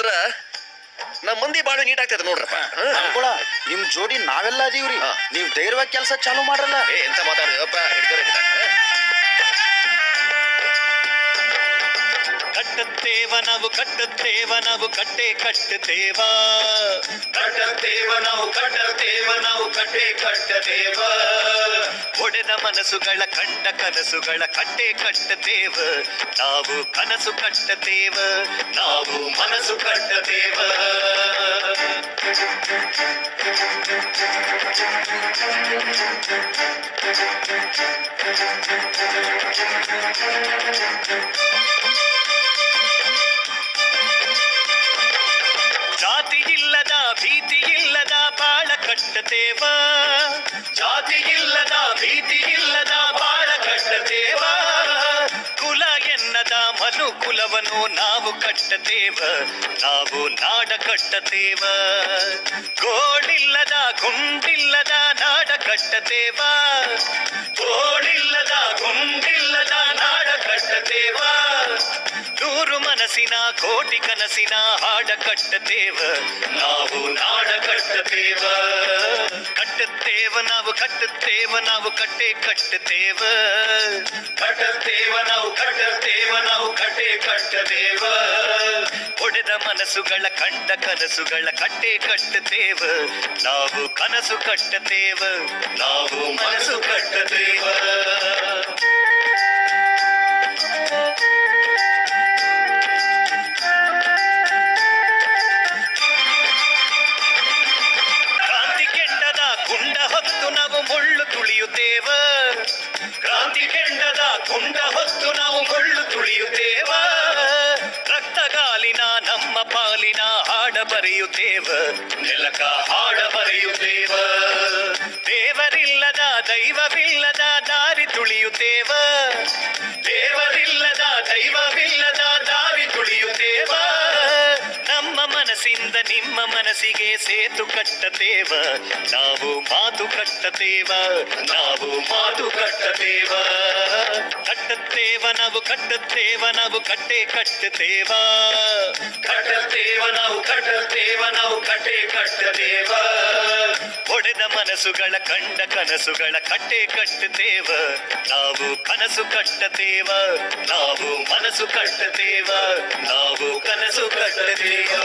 ಅಂದ್ರ ನಮ್ಮ ಮಂದಿ ಬಾಳ ನೀಟ್ ಆಗ್ತೈತೆ ನೋಡ್ರಪ್ಪ. ಅನ್ಕೊಳ ನಿಮ್ ಜೋಡಿ ನಾವೆಲ್ಲ ಅದೀವ್ರಿ. ನೀವ್ ಧೈರ್ಯವಾಗಿ ಕೆಲಸ ಚಾಲು ಮಾಡ್ರಲ್ಲ. ಎಂತ ಮಾತಾಡ್ದಪ್ಪ, ಕಟ್ಟುತ್ತೇವ ನಾವು ಕಟ್ಟುತ್ತೇವ ನಾವು ಕಟ್ಟೆ ಕಟ್ಟುತ್ತೇವ, ಕಟ್ಟುತ್ತೇವ ನಾವು ಕಟ್ಟುತ್ತೇವ ನಾವು ಕಟ್ಟೆ ಕಟ್ಟುತ್ತೇವ. ಒಡೆದ ಮನಸ್ಸುಗಳ ಕಂಡ ಕನಸುಗಳ ಕಟ್ಟೆ ಕಟ್ಟುತ್ತೇವ, ನಾವು ಕನಸು ಕಟ್ಟುತ್ತೇವ, ನಾವು ಮನಸ್ಸು ಕಟ್ಟುತ್ತೇವ. ಜಾತಿ ಇಲ್ಲದ ಭೀತಿ ಇಲ್ಲದ ಬಾಳ ಕಟ್ಟುತ್ತೇವ, ಜಾತಿ ಇಲ್ಲದ ಭೀತಿ ಇಲ್ಲದ ಬಾಳ ಕಟ್ಟುತ್ತೇವ. ಕುಲ ಎನ್ನದ ಮನು ಕುಲವನ್ನು ನಾವು ಕಟ್ಟುತ್ತೇವ, ನಾವು ನಾಡ ಕಟ್ಟುತ್ತೇವ. ಗೋಳಿಲ್ಲದ ಗುಂಡಿಲ್ಲದ ನಾಡ ಕಟ್ಟುತ್ತೇವ, ಗೋಳಿಲ್ಲದ ಗುಂಡಿಲ್ಲದ ನಾಡ ಕಟ್ಟುತ್ತೇವ. ನೂರು ಮನಸ್ಸಿನ ಕೋಟಿ ಕನಸಿನ ಹಾಡ ಕಟ್ಟುತ್ತೇವ, ನಾವು ನಾಡ ಕಟ್ಟುತ್ತೇವ. ಕಟ್ಟುತ್ತೇವ ನಾವು ಕಟ್ಟುತ್ತೇವ ನಾವು ಕಟ್ಟೆ ಕಟ್ಟುತ್ತೇವ, ಕಟ್ಟುತ್ತೇವ ನಾವು ಕಟ್ಟುತ್ತೇವ ನಾವು ಕಟ್ಟೆ ಕಟ್ಟುತ್ತೇವ. ಒಡೆದ ಮನಸ್ಸುಗಳ ಕಂಡ ಕನಸುಗಳ ಕಟ್ಟೆ ಕಟ್ಟುತ್ತೇವ, ನಾವು ಕನಸು ಕಟ್ಟುತ್ತೇವ, ನಾವು ಮನಸ್ಸು ಕಟ್ಟುತ್ತೇವ. ಕ್ರಾಂತಿ ಕೆಂಡದ ಕುಂಡ ಹೊತ್ತು ನಾವು ಮುಳ್ಳು ತುಳಿಯುತ್ತೇವ, ಕ್ರಾಂತಿ ಕೆಂಡದ ಕುಂಡ ಹೊತ್ತು ನಾವು ಮುಳ್ಳು ತುಳಿಯುತ್ತೇವ. ರಕ್ತಗಾಲಿನ ನಮ್ಮ ಪಾಲಿನ ಹಾಡ ಬರೆಯುತ್ತೇವ, ನೆಲಕ ಹಾಡ ಬರೆಯುತ್ತೇವ. ದೇವರಿಲ್ಲದ ದೈವವಿಲ್ಲದ ದಾರಿ ತುಳಿಯುತ್ತೇವ, ದೇವರಿಲ್ಲದ ದೈವವಿಲ್ಲದ ದಾರಿ ತುಳಿಯುತ್ತೇವ. ನಮ್ಮ ಮನಸ್ಸಿಂದ ನಿಮ್ಮ ಮನಸ್ಸಿಗೆ ಸೇತು ಕಟ್ಟುತ್ತೇವ, ನಾವು ಮಾತು ಕಟ್ಟುತ್ತೇವ, ನಾವು ಮಾತು ಕಟ್ಟುತ್ತೇವ. ಕಟ್ಟುತ್ತೇವ ನಾವು ಕಟ್ಟುತ್ತೇವ ನಾವು ಕಟ್ಟೆ ಕಟ್ಟುತ್ತೇವ, ಕಟ್ಟುತ್ತೇವ ನಾವು ಕಟ್ಟುತ್ತೇವ ನಾವು ಕಟ್ಟೆ ಕಟ್ಟುತ್ತೇವ. ಒಡೆದ ಮನಸ್ಸುಗಳ ಕಂಡ ಕನಸುಗಳ ಕಟ್ಟೆ ಕಟ್ಟುತ್ತೇವ, ನಾವು ಕನಸು ಕಟ್ಟುತ್ತೇವ, ನಾವು ಮನಸ್ಸು ಕಟ್ಟುತ್ತೇವ, ನಾವು ಕನಸು ಕಟ್ಟುತ್ತೇವ.